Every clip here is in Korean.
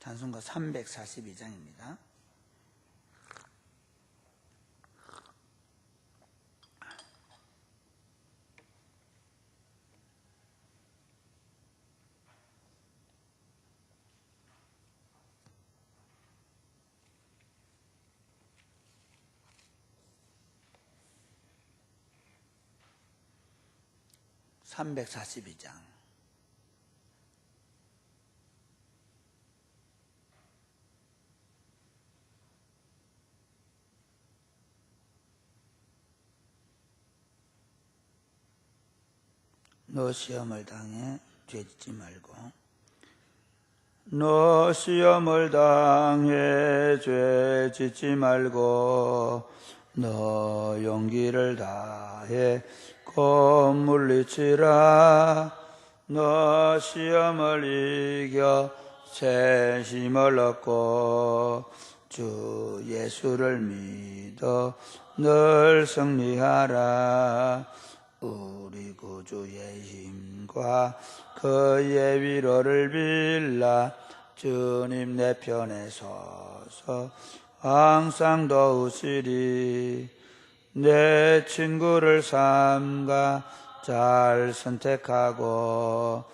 찬송가 342장입니다. (342장) 너 시험을 당해 죄짓지 말고, 너 시험을 당해 죄짓지 말고, 너 용기를 다해 곧 물리치라. 너 시험을 이겨 새 힘을 얻고 주 예수를 믿어 늘 승리하라. 우리 구주의 힘과 그의 위로를 빌라. 주님 내 편에 서서 항상 도우시리. 내 친구를 삼가 잘 선택하고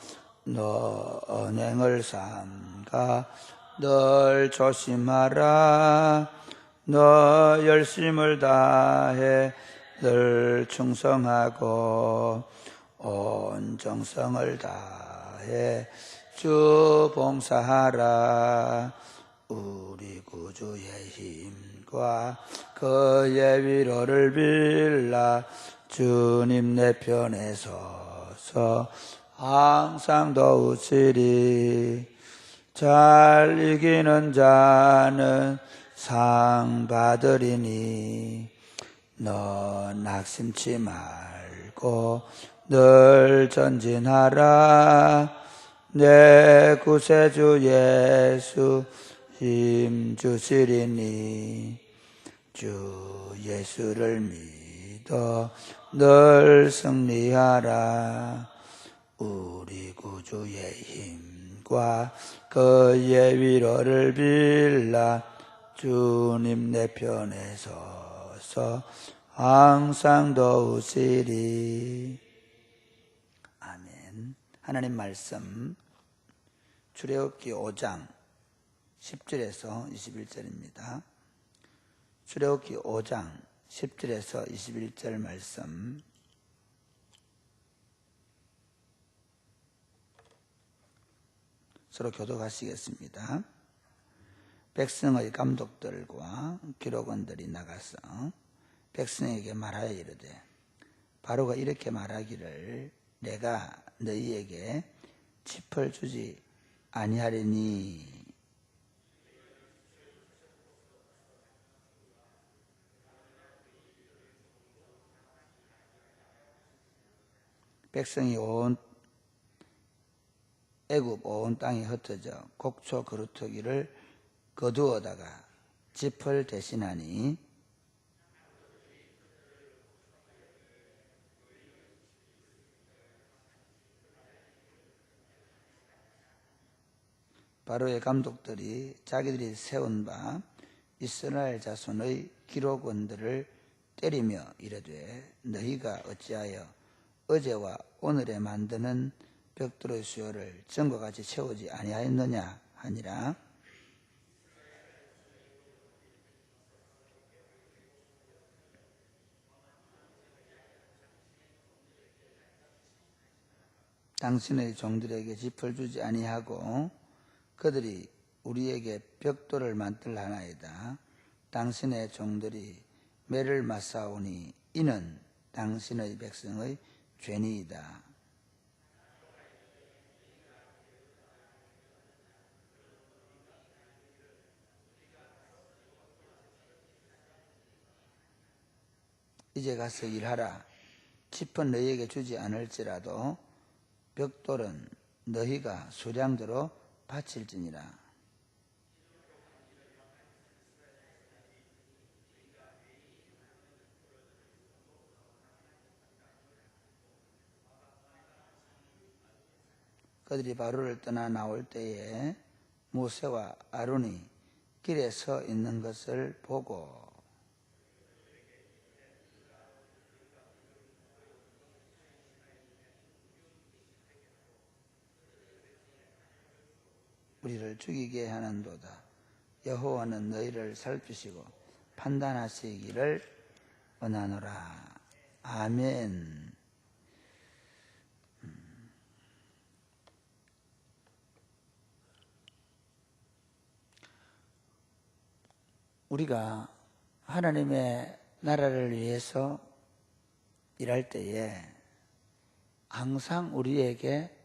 너 언행을 삼가 늘 조심하라. 너 열심을 다해 늘 충성하고 온 정성을 다해 주 봉사하라. 우리 구주의 힘과 그의 위로를 빌라. 주님 내 편에 서서 항상 도우시리. 잘 이기는 자는 상 받으리니 너 낙심치 말고 늘 전진하라. 내 구세주 예수 힘 주시리니 주 예수를 믿어 늘 승리하라. 우리 구주의 힘과 그의 위로를 빌라. 주님 내 편에 서서 항상 도우시리. 아멘. 하나님 말씀 출애굽기 5장 10절에서 21절입니다. 출애굽기 5장 10절에서 21절 말씀 서로 교독하시겠습니다. 백성의 감독들과 기록원들이 나가서 백성에게 말하여 이르되, 바로가 이렇게 말하기를 내가 너희에게 짚을 주지 아니하리니 백성이 온 애굽 온 땅에 흩어져 곡초 그루터기를 거두어다가 짚을 대신하니 바로의 감독들이 자기들이 세운 바 이스라엘 자손의 기록원들을 때리며 이르되, 너희가 어찌하여 어제와 오늘에 만드는 벽돌의 수요를 전과 같이 채우지 아니하였느냐 하니라. 당신의 종들에게 짚을 주지 아니하고 그들이 우리에게 벽돌을 만들하나이다. 당신의 종들이 매를 맞사오니 이는 당신의 백성의 죄니이다. 이제 가서 일하라. 짚은 너희에게 주지 않을지라도 벽돌은 너희가 수량대로 바칠지니라. 그들이 바로를 떠나 나올 때에 모세와 아론이 길에 서 있는 것을 보고 우리를 죽이게 하는도다. 여호와는 너희를 살피시고 판단하시기를 원하노라. 아멘. 우리가 하나님의 나라를 위해서 일할 때에 항상 우리에게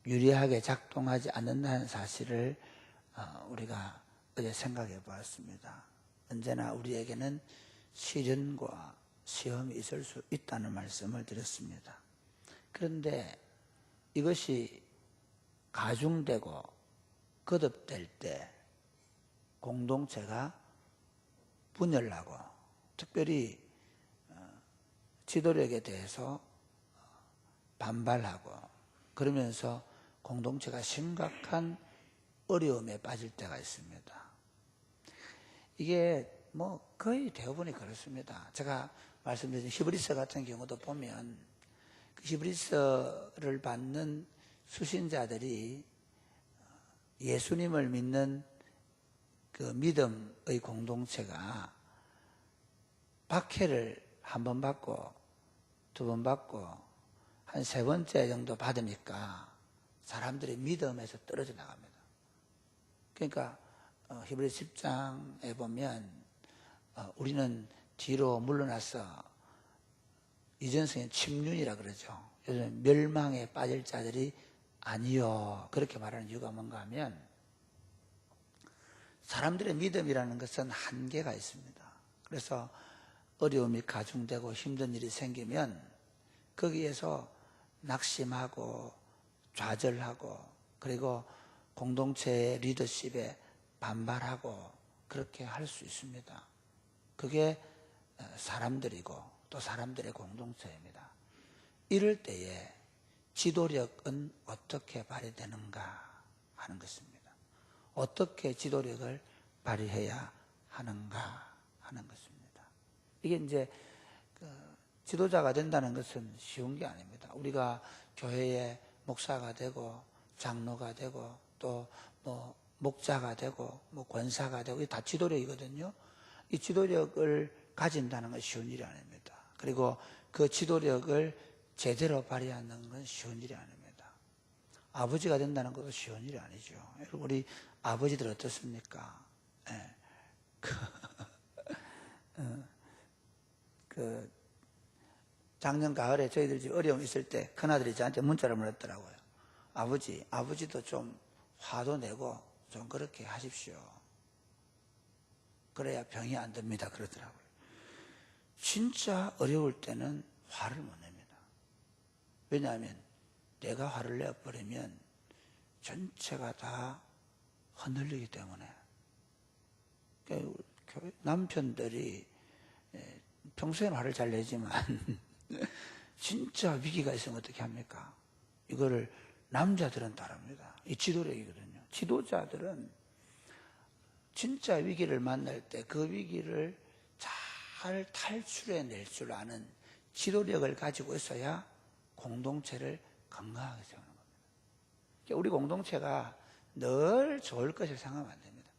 유리하게 작동하지 않는다는 사실을 우리가 어제 생각해 보았습니다. 언제나 우리에게는 시련과 시험이 있을 수 있다는 말씀을 드렸습니다. 그런데 이것이 가중되고 거듭될 때 공동체가 분열나고, 특별히 지도력에 대해서 반발하고, 그러면서 공동체가 심각한 어려움에 빠질 때가 있습니다. 이게 거의 대부분이 그렇습니다. 제가 말씀드린 히브리서 같은 경우도 보면 그 히브리서를 받는 수신자들이 예수님을 믿는 그 믿음의 공동체가 박해를 한 번 받고 두 번 받고 한 세 번째 정도 받으니까 사람들이 믿음에서 떨어져 나갑니다. 그러니까 히브리서 10장에 보면 우리는 뒤로 물러나서 이전성의 침륜이라 그러죠. 요즘 멸망에 빠질 자들이 아니요, 그렇게 말하는 이유가 뭔가 하면 사람들의 믿음이라는 것은 한계가 있습니다. 그래서 어려움이 가중되고 힘든 일이 생기면 거기에서 낙심하고 좌절하고, 그리고 공동체의 리더십에 반발하고 그렇게 할 수 있습니다. 그게 사람들이고 또 사람들의 공동체입니다. 이럴 때에 지도력은 어떻게 발휘되는가 하는 것입니다. 어떻게 지도력을 발휘해야 하는가 하는 것입니다. 이게 이제 지도자가 된다는 것은 쉬운 게 아닙니다. 우리가 교회의 목사가 되고 장로가 되고 또 목자가 되고 권사가 되고, 이게 다 지도력이거든요. 이 지도력을 가진다는 건 쉬운 일이 아닙니다. 그리고 그 지도력을 제대로 발휘하는 건 쉬운 일이 아닙니다. 아버지가 된다는 것도 쉬운 일이 아니죠. 여러분, 우리 아버지들 어떻습니까? 네. 작년 가을에 저희들 집 어려움 있을 때 큰아들이 저한테 문자를 보냈더라고요. 아버지도 좀 화도 내고 좀 그렇게 하십시오. 그래야 병이 안 듭니다. 그러더라고요. 진짜 어려울 때는 화를 못 냅니다. 왜냐하면 내가 화를 내버리면 전체가 다 흔들리기 때문에. 남편들이 평소에는 화를 잘 내지만 진짜 위기가 있으면 어떻게 합니까? 이거를 남자들은 다릅니다. 이 지도력이거든요. 지도자들은 진짜 위기를 만날 때 그 위기를 잘 탈출해낼 줄 아는 지도력을 가지고 있어야 공동체를 건강하게 세우는 겁니다. 우리 공동체가 늘 좋을 것을 생각하면 안 됩니다.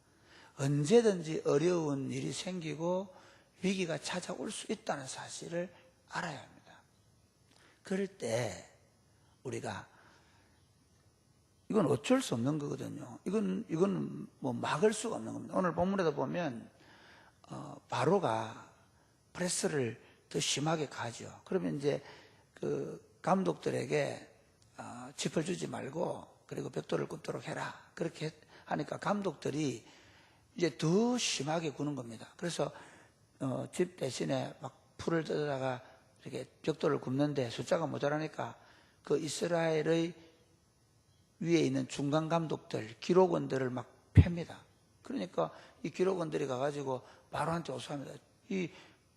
언제든지 어려운 일이 생기고 위기가 찾아올 수 있다는 사실을 알아야 합니다. 그럴 때 우리가, 이건 어쩔 수 없는 거거든요. 이건 막을 수가 없는 겁니다. 오늘 본문에도 보면 바로가 프레스를 더 심하게 가죠. 그러면 이제 그 감독들에게 짚을 주지 말고 그리고 벽돌을 굽도록 해라, 그렇게 하니까 감독들이 이제 더 심하게 구는 겁니다. 그래서 집 대신에 막 풀을 뜯다가 이렇게 벽돌을 굽는데 숫자가 모자라니까 그 이스라엘의 위에 있는 중간 감독들, 기록원들을 막 팹니다. 그러니까 이 기록원들이 가가지고 바로한테 호소합니다. 이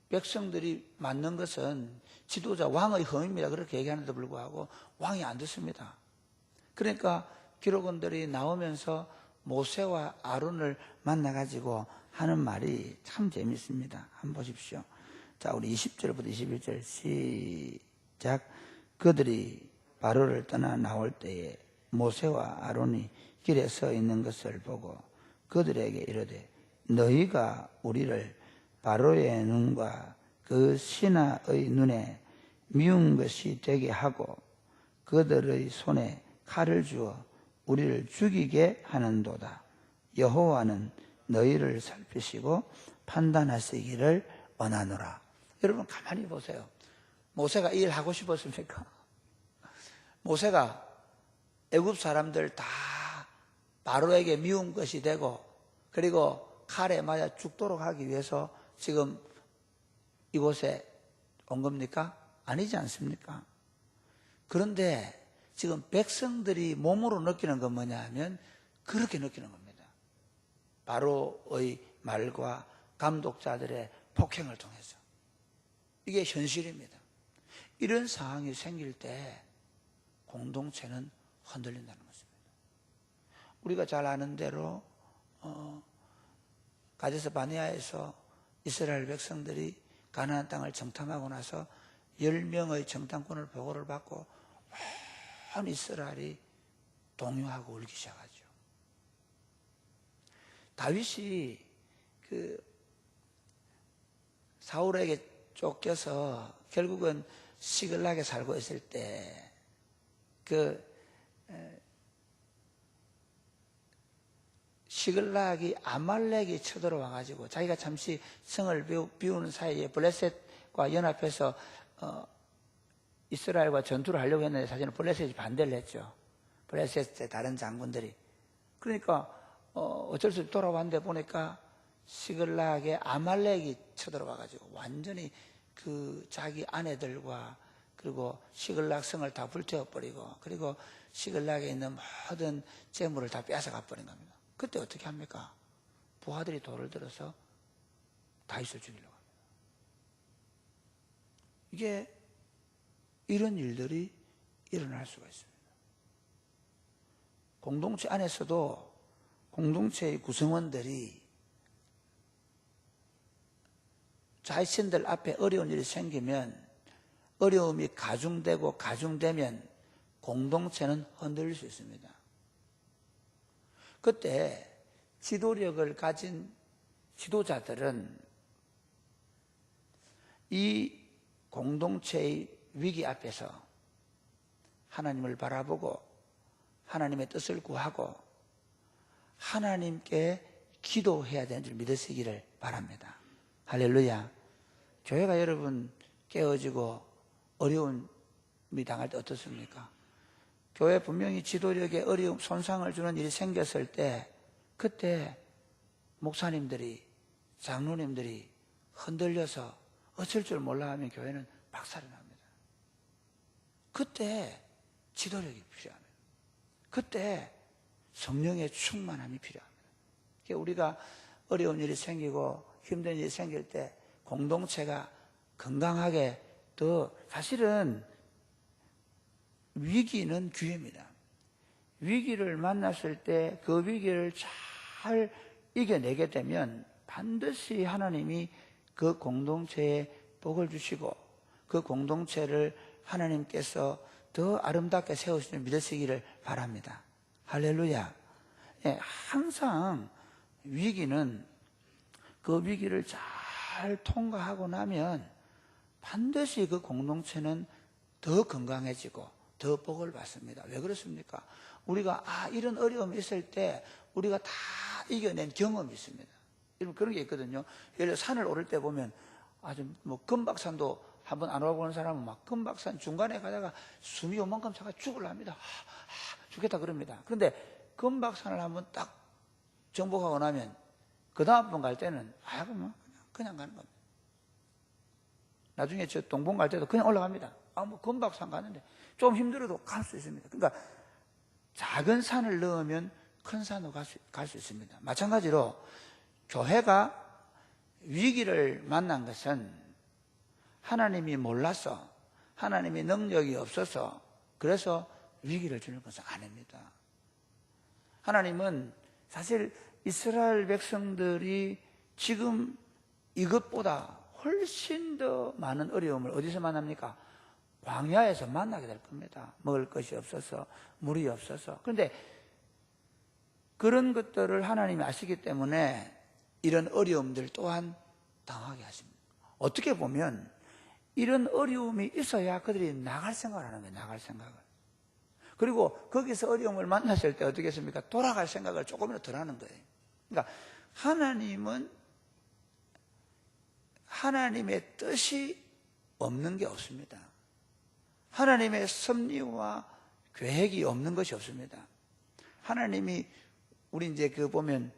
백성들이 맞는 것은 지도자 왕의 허입니다. 그렇게 얘기하는데도 불구하고 왕이 안 듣습니다. 그러니까 기록원들이 나오면서 모세와 아론을 만나가지고 하는 말이 참 재밌습니다. 한번 보십시오. 자, 우리 20절부터 21절 시작. 그들이 바로를 떠나 나올 때에 모세와 아론이 길에 서 있는 것을 보고 그들에게 이르되 너희가 우리를 바로의 눈과 그 신하의 눈에 미운 것이 되게 하고 그들의 손에 칼을 주어 우리를 죽이게 하는도다. 여호와는 너희를 살피시고 판단하시기를 원하노라. 여러분 가만히 보세요. 모세가 이 일 하고 싶었습니까? 모세가 애굽 사람들 다 바로에게 미운 것이 되고 그리고 칼에 맞아 죽도록 하기 위해서 지금 이곳에 온 겁니까? 아니지 않습니까? 그런데 지금 백성들이 몸으로 느끼는 건 뭐냐 하면 그렇게 느끼는 겁니다. 바로의 말과 감독자들의 폭행을 통해서. 이게 현실입니다. 이런 상황이 생길 때 공동체는 흔들린다는 것입니다. 우리가 잘 아는 대로 가데스 바네아에서 이스라엘 백성들이 가나안 땅을 정탐하고 나서 10명의 정탐꾼을 보고를 받고 온 이스라엘이 동요하고 울기 시작하죠. 다윗이 사울에게 쫓겨서 결국은 시글락에 살고 있을 때 시글락이 아말렉이 쳐들어와 가지고 자기가 잠시 성을 비우는 사이에 블레셋과 연합해서 이스라엘과 전투를 하려고 했는데 사실은 블레셋이 반대를 했죠. 블레셋의 다른 장군들이. 그러니까 어쩔 수 없이 돌아왔는데 보니까 시글락의 아말렉이 쳐들어와 가지고 완전히 자기 아내들과 그리고 시글락 성을 다 불태워버리고 그리고 시글락에 있는 모든 재물을 다 뺏어가 버린 겁니다. 그때 어떻게 합니까? 부하들이 돌을 들어서 다윗을 죽이려고 합니다. 이게 이런 일들이 일어날 수가 있습니다. 공동체 안에서도 공동체의 구성원들이 자신들 앞에 어려운 일이 생기면 어려움이 가중되면 공동체는 흔들릴 수 있습니다. 그때 지도력을 가진 지도자들은 이 공동체의 위기 앞에서 하나님을 바라보고 하나님의 뜻을 구하고 하나님께 기도해야 되는 줄 믿으시기를 바랍니다. 할렐루야. 교회가 여러분 깨어지고 어려움이 당할 때 어떻습니까? 교회 분명히 지도력에 어려움, 손상을 주는 일이 생겼을 때 그때 목사님들이 장로님들이 흔들려서 어쩔 줄 몰라 하면 교회는 박살이 납니다. 그때 지도력이 필요합니다. 그때 성령의 충만함이 필요합니다. 우리가 어려운 일이 생기고 힘든 일이 생길 때 공동체가 건강하게 더 사실은 위기는 기회입니다. 위기를 만났을 때 그 위기를 잘 이겨내게 되면 반드시 하나님이 그 공동체에 복을 주시고 그 공동체를 하나님께서 더 아름답게 세우시는 믿으시기를 바랍니다. 할렐루야. 예, 항상 위기는 그 위기를 잘 통과하고 나면 반드시 그 공동체는 더 건강해지고 더 복을 받습니다. 왜 그렇습니까? 우리가 이런 어려움이 있을 때 우리가 다 이겨낸 경험이 있습니다. 여러분 그런 게 있거든요. 예를 들어 산을 오를 때 보면 아주 금박산도 한번 안 와보는 사람은 막 금박산 중간에 가다가 숨이 요만큼 차가 죽으려합니다. 죽겠다 그럽니다. 그런데 금박산을 한번 딱 정복하고 나면 그 다음 번 갈 때는 그냥 가는 겁니다. 나중에 저 동봉 갈 때도 그냥 올라갑니다. 금박산 가는데 좀 힘들어도 갈 수 있습니다. 그러니까 작은 산을 넣으면 큰 산으로 갈 수 있습니다. 마찬가지로 교회가 위기를 만난 것은 하나님이 몰라서 하나님의 능력이 없어서 그래서 위기를 주는 것은 아닙니다. 하나님은 사실 이스라엘 백성들이 지금 이것보다 훨씬 더 많은 어려움을 어디서 만납니까? 광야에서 만나게 될 겁니다. 먹을 것이 없어서, 물이 없어서. 그런데 그런 것들을 하나님이 아시기 때문에 이런 어려움들 또한 당하게 하십니다. 어떻게 보면 이런 어려움이 있어야 그들이 나갈 생각을 하는 거예요. 나갈 생각을. 그리고 거기서 어려움을 만났을 때 어떻게 했습니까? 돌아갈 생각을 조금이라도 덜 하는 거예요. 그러니까 하나님은 하나님의 뜻이 없는 게 없습니다. 하나님의 섭리와 계획이 없는 것이 없습니다. 하나님이 우리 이제 그 보면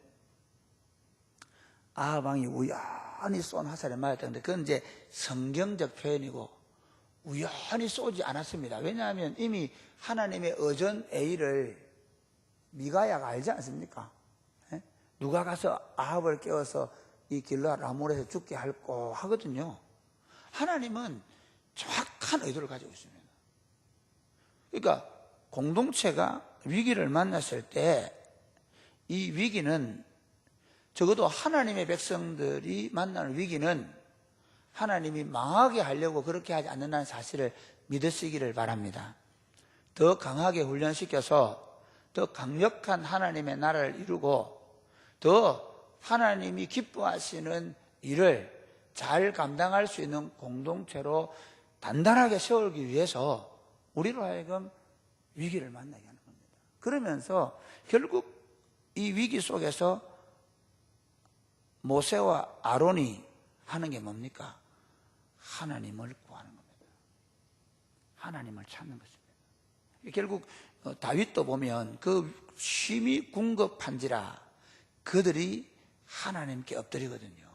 아합 왕이 우연히 쏜 화살에 맞았다는데 그건 이제 성경적 표현이고 우연히 쏘지 않았습니다. 왜냐하면 이미 하나님의 어전 A를 미가야가 알지 않습니까? 예? 누가 가서 아합을 깨워서 이 길라 라몰에서 죽게 할고 하거든요. 하나님은 정확한 의도를 가지고 있습니다. 그러니까 공동체가 위기를 만났을 때 이 위기는 적어도 하나님의 백성들이 만나는 위기는 하나님이 망하게 하려고 그렇게 하지 않는다는 사실을 믿으시기를 바랍니다. 더 강하게 훈련시켜서 더 강력한 하나님의 나라를 이루고 더 하나님이 기뻐하시는 일을 잘 감당할 수 있는 공동체로 단단하게 세우기 위해서 우리로 하여금 위기를 만나게 하는 겁니다. 그러면서 결국 이 위기 속에서 모세와 아론이 하는 게 뭡니까? 하나님을 구하는 겁니다. 하나님을 찾는 것입니다. 결국 다윗도 보면 그 심히 궁급한지라 그들이 하나님께 엎드리거든요.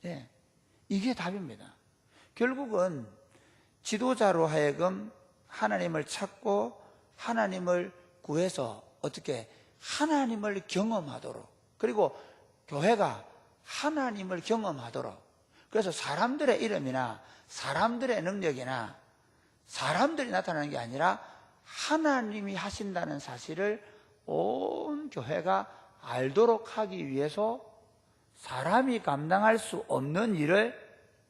예, 이게 답입니다. 결국은 지도자로 하여금 하나님을 찾고 하나님을 구해서 어떻게 하나님을 경험하도록 그리고 교회가 하나님을 경험하도록 그래서 사람들의 이름이나 사람들의 능력이나 사람들이 나타나는 게 아니라 하나님이 하신다는 사실을 온 교회가 알도록 하기 위해서 사람이 감당할 수 없는 일을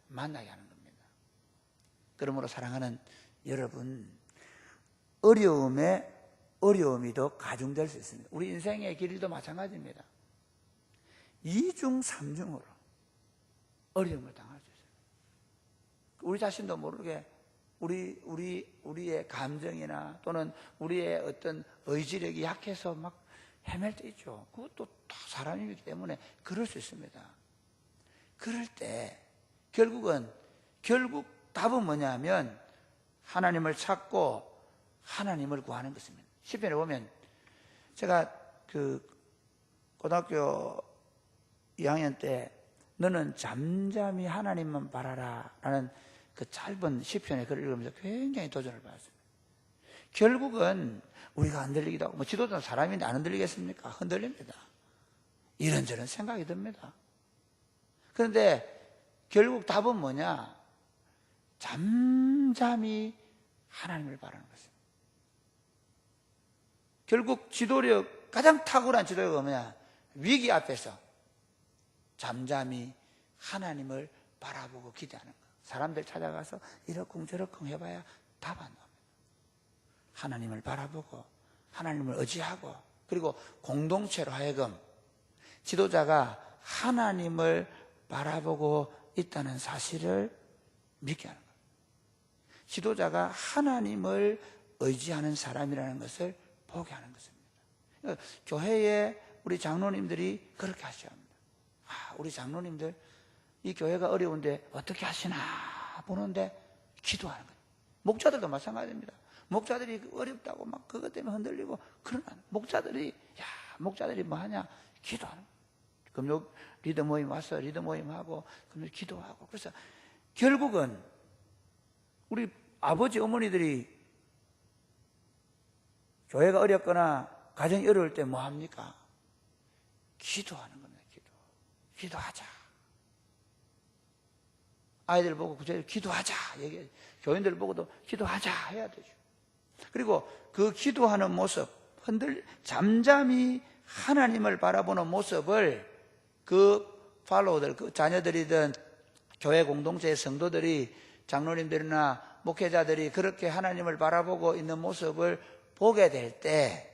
만나게 하는 겁니다. 그러므로 사랑하는 여러분, 어려움이 더 가중될 수 있습니다. 우리 인생의 길도 마찬가지입니다. 2중 3중으로 어려움을 당할 수 있어요. 우리 자신도 모르게 우리의 감정이나 또는 우리의 어떤 의지력이 약해서 막 헤맬 때 있죠. 그것도 다 사람이기 때문에 그럴 수 있습니다. 그럴 때 결국 답은 뭐냐면 하나님을 찾고 하나님을 구하는 것입니다. 시편에 보면 제가 그 고등학교 2학년 때 너는 잠잠히 하나님만 바라라 라는 그 짧은 시편의 글을 읽으면서 굉장히 도전을 받았습니다. 결국은 우리가 흔들리기도 하고 지도자는 사람인데 안 흔들리겠습니까? 흔들립니다. 이런저런 생각이 듭니다. 그런데 결국 답은 뭐냐? 잠잠히 하나님을 바라는 것입니다. 결국 가장 탁월한 지도력은 뭐냐? 위기 앞에서 잠잠히 하나님을 바라보고 기대하는 것. 사람들 찾아가서 이러쿵저러쿵 해봐야 답 안 나옵니다. 하나님을 바라보고 하나님을 의지하고 그리고 공동체로 하여금 지도자가 하나님을 바라보고 있다는 사실을 믿게 하는 거예요. 지도자가 하나님을 의지하는 사람이라는 것을 보게 하는 것입니다. 교회에 우리 장로님들이 그렇게 하셔야 합니다. 우리 장로님들 이 교회가 어려운데 어떻게 하시나 보는데 기도하는 거예요. 목자들도 마찬가지입니다. 목자들이 어렵다고 막 그것 때문에 흔들리고 그러나 목자들이 뭐 하냐? 기도하는 거예요. 금요 리더 모임 와서 리더 모임하고 금요 기도하고 그래서 결국은 우리 아버지 어머니들이 교회가 어렵거나 가정이 어려울 때 뭐 합니까? 기도하는 겁니다. 기도하자. 아이들 보고 기도하자 얘기해. 교인들 보고도 기도하자 해야 되죠. 그리고 그 기도하는 모습 잠잠히 하나님을 바라보는 모습을 그 팔로워들, 그 자녀들이든 교회 공동체의 성도들이, 장로님들이나 목회자들이 그렇게 하나님을 바라보고 있는 모습을 보게 될 때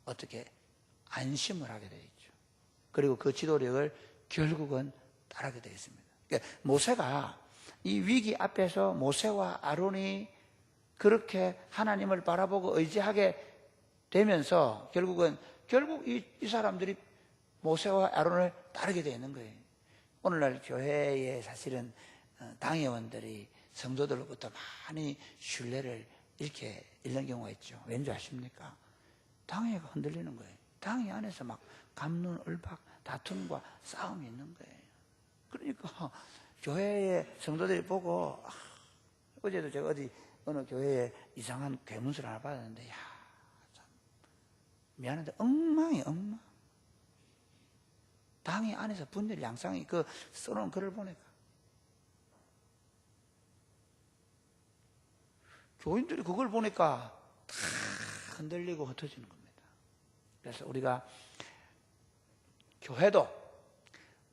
어떻게 안심을 하게 되어 있죠. 그리고 그 지도력을 결국은 따르게 되어 있습니다. 그러니까 모세가 이 위기 앞에서 모세와 아론이 그렇게 하나님을 바라보고 의지하게 되면서 결국 이 사람들이 모세와 아론을 따르게 되는 거예요. 오늘날 교회에 사실은 당회원들이 성도들로부터 많이 신뢰를 잃는 경우가 있죠. 왠지 아십니까? 당회가 흔들리는 거예요. 당회 안에서 막 갑론을박, 다툼과 싸움이 있는 거예요. 그러니까 교회의 성도들이 보고 어제도 제가 어느 교회에 이상한 괴문서를 하나 받았는데, 야, 참 미안한데 엉망이에요, 엉망. 당회 안에서 분열 양상이 써놓은 글을 보니까 교인들이 그걸 보니까 다 흔들리고 흩어지는 겁니다. 그래서 우리가 교회도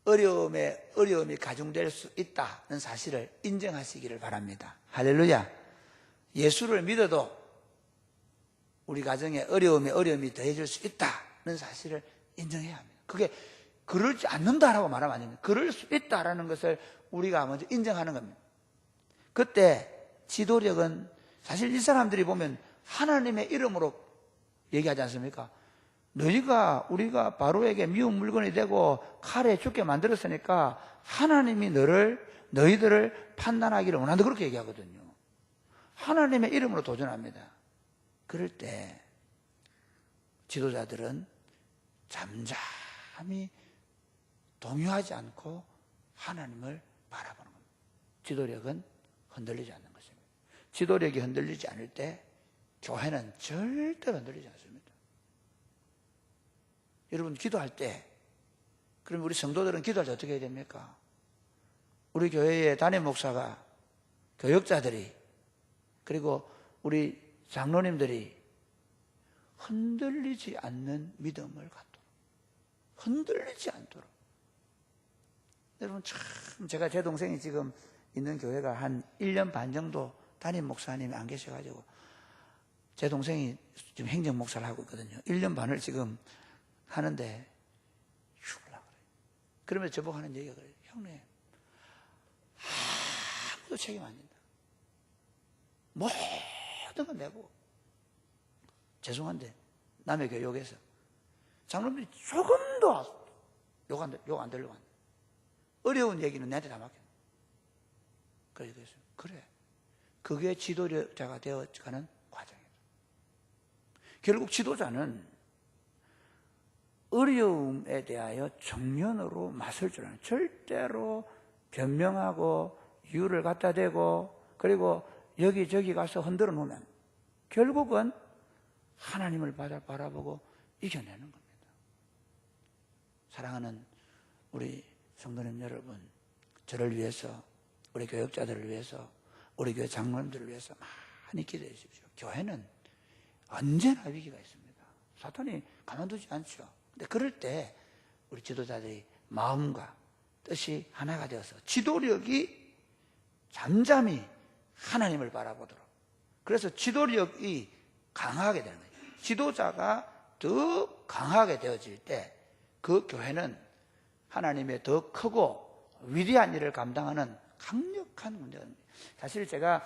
어려움이 가중될 수 있다는 사실을 인정하시기를 바랍니다. 할렐루야. 예수를 믿어도 우리 가정에 어려움이 더해질 수 있다는 사실을 인정해야 합니다. 그게 그러지 않는다라고 말하면 안 됩니다. 그럴 수 있다라는 것을 우리가 먼저 인정하는 겁니다. 그때 지도력은 사실 이 사람들이 보면 하나님의 이름으로 얘기하지 않습니까? 우리가 바로에게 미운 물건이 되고 칼에 죽게 만들었으니까 하나님이 너희들을 판단하기를 원한다, 그렇게 얘기하거든요. 하나님의 이름으로 도전합니다. 그럴 때 지도자들은 잠잠히 동요하지 않고 하나님을 바라보는 겁니다. 지도력은 흔들리지 않는 것입니다. 지도력이 흔들리지 않을 때 교회는 절대로 흔들리지 않습니다. 여러분, 기도할 때, 그럼 우리 성도들은 기도할 때 어떻게 해야 됩니까? 우리 교회의 담임 목사가, 교역자들이, 그리고 우리 장로님들이 흔들리지 않는 믿음을 갖도록, 흔들리지 않도록. 여러분, 참 제가 제 동생이 지금 있는 교회가 한 1년 반 정도 담임 목사님이 안 계셔가지고 제 동생이 지금 행정 목사를 하고 있거든요. 1년 반을 지금 하는데 죽으려고 그래요. 그러면서 저보고 하는 얘기가 그래요. 형님, 아무도 책임 안 진다. 모든 건 내고. 죄송한데 남의 교회 욕해서 장로님들이 조금도 욕 안 들려고 한다. 어려운 얘기는 내한테 다 맡겨. 그래서 그래. 그게 지도자가 되어가는 과정이다. 결국 지도자는 어려움에 대하여 정면으로 맞설 줄 아는, 절대로 변명하고 이유를 갖다 대고 그리고 여기저기 가서 흔들어 놓으면 결국은 하나님을 바라보고 이겨내는 겁니다. 사랑하는 우리 성도님 여러분, 저를 위해서, 우리 교역자들을 위해서, 우리 교회 장로님들을 위해서 많이 기도해 주십시오. 교회는 언제나 위기가 있습니다. 사탄이 가만두지 않죠. 근데 그럴 때 우리 지도자들이 마음과 뜻이 하나가 되어서 지도력이 잠잠히 하나님을 바라보도록, 그래서 지도력이 강하게 되는 거예요. 지도자가 더 강하게 되어질 때 그 교회는 하나님의 더 크고 위대한 일을 감당하는 강력한 문제가 됩니다. 사실 제가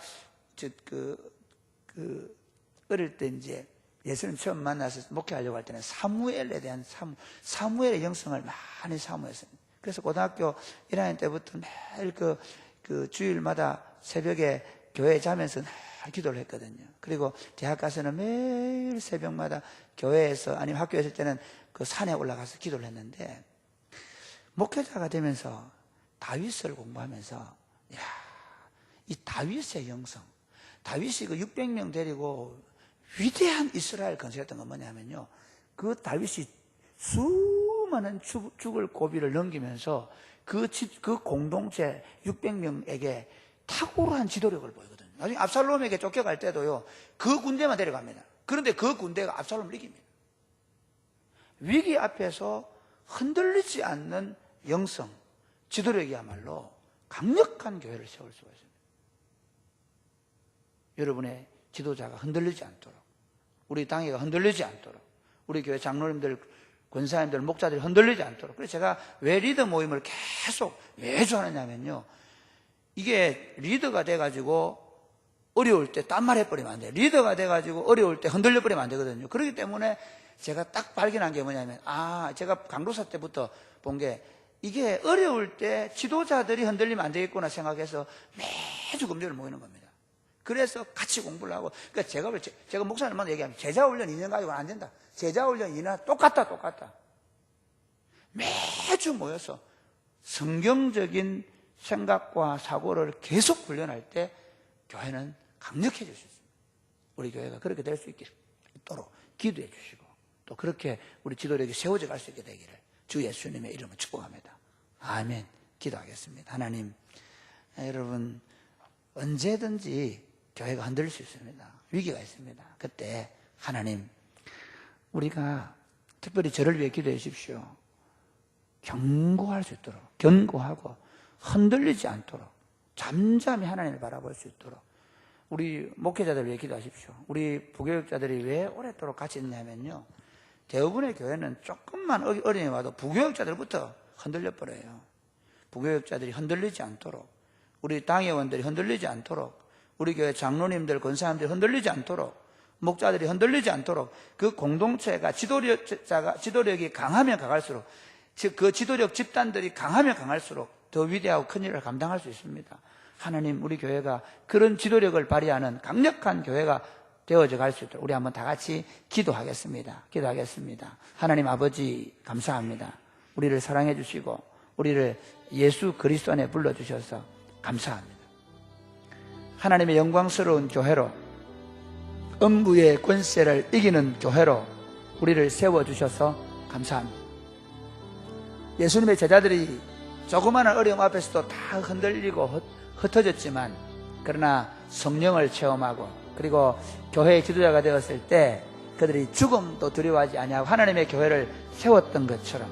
어릴 때 이제 예수님 처음 만나서 목회하려고 할 때는 사무엘에 대한 사무엘의 영성을 많이 사모했습니다. 그래서 고등학교 1학년 때부터 매일 그 주일마다 새벽에 교회에 자면서 늘 기도를 했거든요. 그리고 대학 가서는 매일 새벽마다 교회에서 아니면 학교에 있을 때는 그 산에 올라가서 기도를 했는데, 목회자가 되면서 다윗을 공부하면서 이 다윗의 영성, 다윗이 그 600명 데리고 위대한 이스라엘 건설했던 건 뭐냐면요, 그 다윗이 수많은 죽을 고비를 넘기면서 그 공동체 600명에게 탁월한 지도력을 보이거든요. 나중에 압살롬에게 쫓겨갈 때도요, 그 군대만 데려갑니다. 그런데 그 군대가 압살롬을 이깁니다. 위기 앞에서 흔들리지 않는 영성, 지도력이야말로 강력한 교회를 세울 수가 있습니다. 여러분의 지도자가 흔들리지 않도록, 우리 당회가 흔들리지 않도록, 우리 교회 장로님들, 권사님들, 목자들이 흔들리지 않도록. 그래서 제가 왜 리더 모임을 계속 매주 하느냐면요, 이게 리더가 돼가지고 어려울 때 딴말 해버리면 안 돼요. 리더가 돼가지고 어려울 때 흔들려버리면 안 되거든요. 그렇기 때문에 제가 딱 발견한 게 뭐냐면, 제가 강도사 때부터 본 게, 이게 어려울 때 지도자들이 흔들리면 안 되겠구나 생각해서 매주 금요일 모이는 겁니다. 그래서 같이 공부를 하고, 그러니까 제가 목사님한테 얘기하면, 제자훈련 2년 가지고는 안 된다. 제자훈련 2년 똑같다. 매주 모여서 성경적인 생각과 사고를 계속 훈련할 때 교회는 강력해질 수 있습니다. 우리 교회가 그렇게 될 수 있도록 기도해 주시고, 또 그렇게 우리 지도력이 세워져 갈 수 있게 되기를 주 예수님의 이름으로 축복합니다. 아멘. 기도하겠습니다. 하나님, 여러분 언제든지 교회가 흔들릴 수 있습니다. 위기가 있습니다. 그때 하나님, 우리가 특별히 저를 위해 기도해 주십시오. 견고할 수 있도록, 견고하고 흔들리지 않도록 잠잠히 하나님을 바라볼 수 있도록 우리 목회자들 위해 기도하십시오. 우리 부교육자들이 왜 오랫도록 같이 있냐면요, 대부분의 교회는 조금만 어려움이 와도 부교육자들부터 흔들려버려요. 부교육자들이 흔들리지 않도록, 우리 당회원들이 흔들리지 않도록, 우리 교회 장로님들, 권사님들이 흔들리지 않도록, 목자들이 흔들리지 않도록, 그 공동체가 지도력이 강하면 강할수록, 즉 그 지도력 집단들이 강하면 강할수록 더 위대하고 큰 일을 감당할 수 있습니다. 하나님, 우리 교회가 그런 지도력을 발휘하는 강력한 교회가 되어져 갈 수 있도록 우리 한번 다 같이 기도하겠습니다. 하나님 아버지, 감사합니다. 우리를 사랑해 주시고 우리를 예수 그리스도 안에 불러주셔서 감사합니다. 하나님의 영광스러운 교회로, 음부의 권세를 이기는 교회로 우리를 세워주셔서 감사합니다. 예수님의 제자들이 조그마한 어려움 앞에서도 다 흔들리고 흩어졌지만, 그러나 성령을 체험하고 그리고 교회의 지도자가 되었을 때 그들이 죽음도 두려워하지 아니하고 하나님의 교회를 세웠던 것처럼,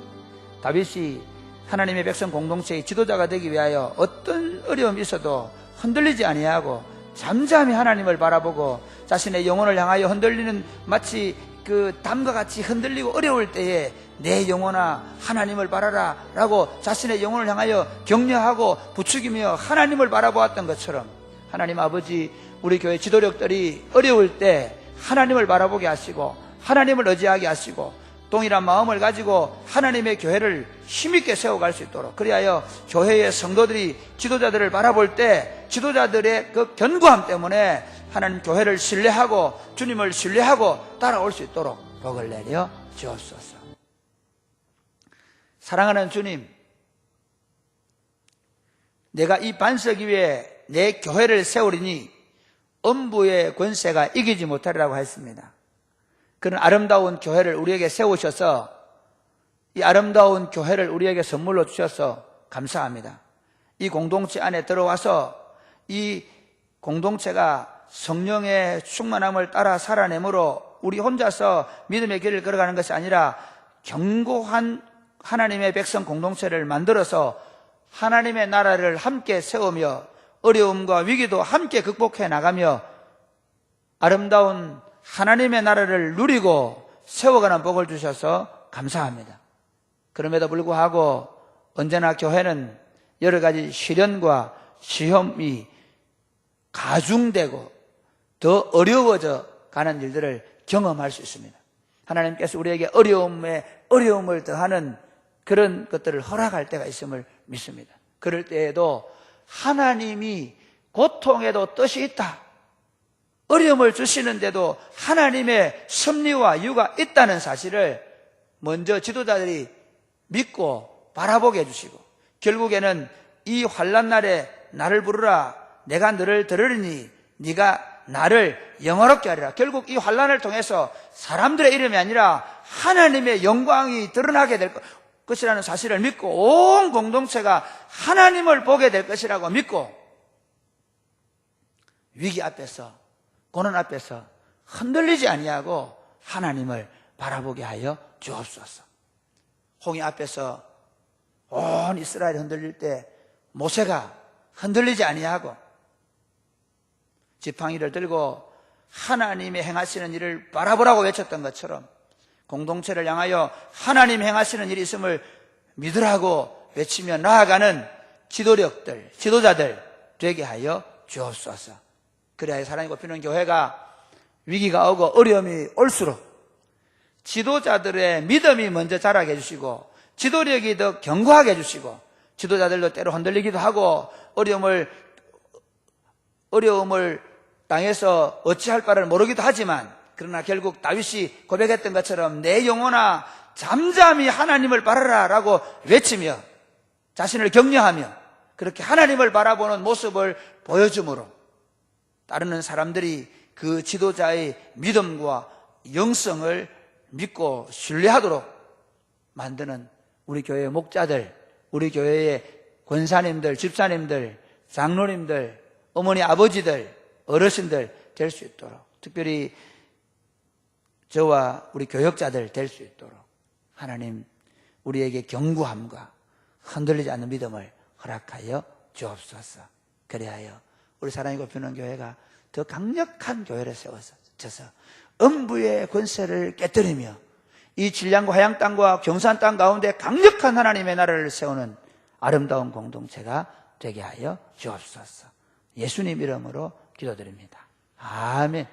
다윗이 하나님의 백성 공동체의 지도자가 되기 위하여 어떤 어려움이 있어도 흔들리지 아니하고 잠잠히 하나님을 바라보고 자신의 영혼을 향하여 흔들리는, 마치 그 담과 같이 흔들리고 어려울 때에 내 영혼아 하나님을 바라라 라고 자신의 영혼을 향하여 격려하고 부추기며 하나님을 바라보았던 것처럼, 하나님 아버지, 우리 교회 지도력들이 어려울 때 하나님을 바라보게 하시고 하나님을 의지하게 하시고 동일한 마음을 가지고 하나님의 교회를 힘있게 세워갈 수 있도록, 그리하여 교회의 성도들이 지도자들을 바라볼 때 지도자들의 그 견고함 때문에 하나님 교회를 신뢰하고 주님을 신뢰하고 따라올 수 있도록 복을 내려 주옵소서. 사랑하는 주님, 내가 이 반석 위에 내 교회를 세우리니 음부의 권세가 이기지 못하리라고 했습니다. 그런 아름다운 교회를 우리에게 세우셔서, 이 아름다운 교회를 우리에게 선물로 주셔서 감사합니다. 이 공동체 안에 들어와서 이 공동체가 성령의 충만함을 따라 살아내므로 우리 혼자서 믿음의 길을 걸어가는 것이 아니라 견고한 하나님의 백성 공동체를 만들어서 하나님의 나라를 함께 세우며 어려움과 위기도 함께 극복해 나가며 아름다운 하나님의 나라를 누리고 세워가는 복을 주셔서 감사합니다. 그럼에도 불구하고 언제나 교회는 여러 가지 시련과 시험이 가중되고 더 어려워져 가는 일들을 경험할 수 있습니다. 하나님께서 우리에게 어려움을 더하는 그런 것들을 허락할 때가 있음을 믿습니다. 그럴 때에도 하나님이 고통에도 뜻이 있다, 어려움을 주시는데도 하나님의 섭리와 이유가 있다는 사실을 먼저 지도자들이 믿고 바라보게 해주시고, 결국에는 이 환난 날에 나를 부르라, 내가 너를 들으리니 네가 나를 영화롭게 하리라. 결국 이 환난을 통해서 사람들의 이름이 아니라 하나님의 영광이 드러나게 될 것이라는 사실을 믿고 온 공동체가 하나님을 보게 될 것이라고 믿고, 위기 앞에서, 고난 앞에서 흔들리지 아니하고 하나님을 바라보게 하여 주옵소서. 홍해 앞에서 온 이스라엘이 흔들릴 때 모세가 흔들리지 아니하고 지팡이를 들고 하나님이 행하시는 일을 바라보라고 외쳤던 것처럼 공동체를 향하여 하나님 행하시는 일이 있음을 믿으라고 외치며 나아가는 지도력들, 지도자들 되게 하여 주옵소서. 그래야 사랑이 꼽히는 교회가 위기가 오고 어려움이 올수록 지도자들의 믿음이 먼저 자라게 해주시고 지도력이 더 견고하게 해주시고 지도자들도 때로 흔들리기도 하고 어려움을 당해서 어찌할 바를 모르기도 하지만 그러나 결국 다윗이 고백했던 것처럼 내 영혼아 잠잠히 하나님을 바라라 라고 외치며 자신을 격려하며 그렇게 하나님을 바라보는 모습을 보여줌으로 따르는 사람들이 그 지도자의 믿음과 영성을 믿고 신뢰하도록 만드는 우리 교회의 목자들, 우리 교회의 권사님들, 집사님들, 장로님들, 어머니, 아버지들, 어르신들 될 수 있도록 특별히 저와 우리 교역자들 될 수 있도록 하나님 우리에게 견고함과 흔들리지 않는 믿음을 허락하여 주옵소서. 그리하여 우리 사랑이 꼽히는 교회가 더 강력한 교회를 세워서 음부의 권세를 깨뜨리며 이 진량과 화양 땅과 경산 땅 가운데 강력한 하나님의 나라를 세우는 아름다운 공동체가 되게 하여 주옵소서. 예수님 이름으로 기도드립니다. 아멘.